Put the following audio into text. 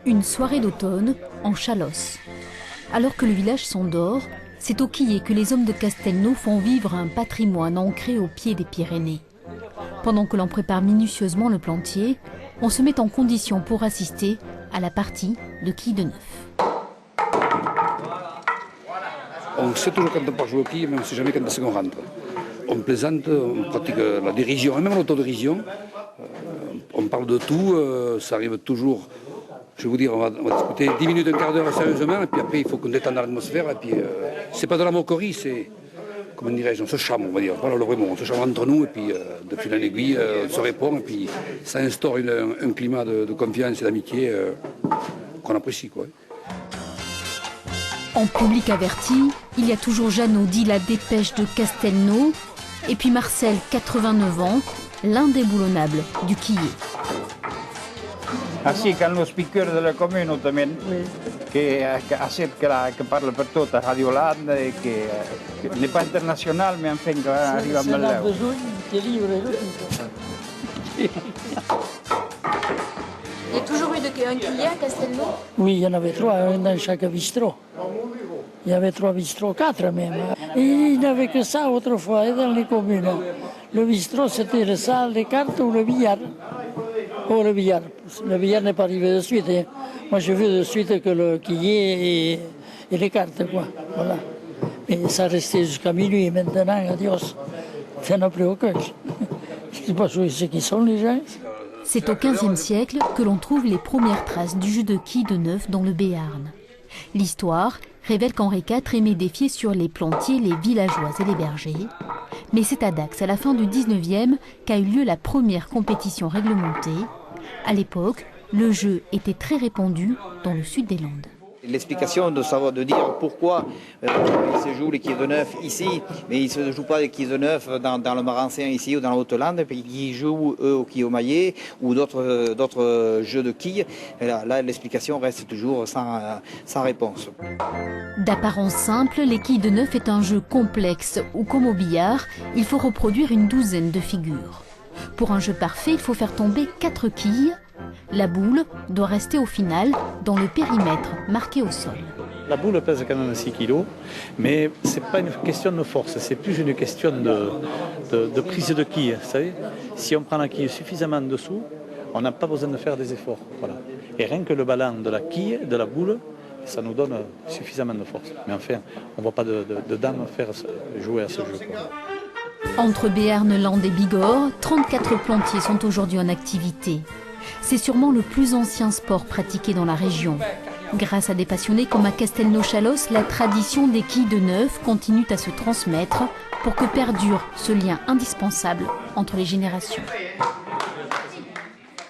Une soirée d'automne en Chalosse. Alors que le village s'endort, c'est au quillet que les hommes de Castelnau font vivre un patrimoine ancré au pied des Pyrénées. Pendant que l'on prépare minutieusement le plantier, on se met en condition pour assister à la partie de quilles de neuf. On sait toujours quand on part jouer au quilles, mais on ne sait jamais quand est-ce qu'on rentre. On plaisante, on pratique la dérision et même l'autodérision. On parle de tout, ça arrive toujours. Je vais vous dire, on va discuter 10 minutes, un quart d'heure sérieusement, et puis après il faut qu'on détende l'atmosphère. Et puis c'est pas de la moquerie, c'est, comment dirais-je, on se chame, on va dire. Voilà le vrai mot, on se chame entre nous, et puis de fil en aiguille, on se répond, et puis ça instaure un climat de confiance et d'amitié qu'on apprécie, quoi. En public averti, il y a toujours Jeannot, dit la dépêche de Castelnau, et puis Marcel, 89 ans, l'indéboulonnable du quillet. Ainsi qu'un le speaker de la commune también, que parle per tota Radio Land et que n'est pas international, mais enfin qui arrive à me a besoin de livres. Il y a toujours eu un quillet à Castelnau? Oui, il y en avait 3, un dans chaque bistrot. Il y avait 3 bistrots, 4 même. Et il n'y avait que ça autrefois dans les communes. Le bistrot, c'était la salle des cartes ou le billard. Oh, le billard. Le billard n'est pas arrivé de suite. Hein. Moi, j'ai vu de suite que le quillet et les cartes, quoi. Voilà. Mais ça restait jusqu'à minuit. Maintenant, adios. Il n'y en a plus aucun. Je ne sais pas ce qui sont les gens. C'est au XVe siècle que l'on trouve les premières traces du jeu de quilles de neuf dans le Béarn. L'histoire révèle qu'Henri IV aimait défier sur les plantiers les villageois et les bergers. Mais c'est à Dax, à la fin du 19e, qu'a eu lieu la première compétition réglementée. À l'époque, le jeu était très répandu dans le sud des Landes. L'explication de dire pourquoi il se joue les quilles de neuf ici, mais il ne se joue pas les quilles de neuf dans le Marancien ici ou dans la Haute-Lande, puis ils jouent eux au quilles au maillet ou d'autres jeux de quilles. Et là l'explication reste toujours sans réponse. D'apparence simple, les quilles de neuf est un jeu complexe où, comme au billard, il faut reproduire une douzaine de figures. Pour un jeu parfait, il faut faire tomber 4 quilles. La boule doit rester au final dans le périmètre marqué au sol. La boule pèse quand même 6 kg, mais ce n'est pas une question de force, c'est plus une question de prise de quille. Vous savez, si on prend la quille suffisamment dessous, on n'a pas besoin de faire des efforts. Voilà. Et rien que le ballon de la quille, de la boule, ça nous donne suffisamment de force. Mais enfin, on ne voit pas de dame faire jouer à ce jeu. Entre Béarn, Landes et Bigorre, 34 plantiers sont aujourd'hui en activité. C'est sûrement le plus ancien sport pratiqué dans la région. Grâce à des passionnés comme à Castelnau-Chalosse, la tradition des quilles de neuf continue à se transmettre pour que perdure ce lien indispensable entre les générations.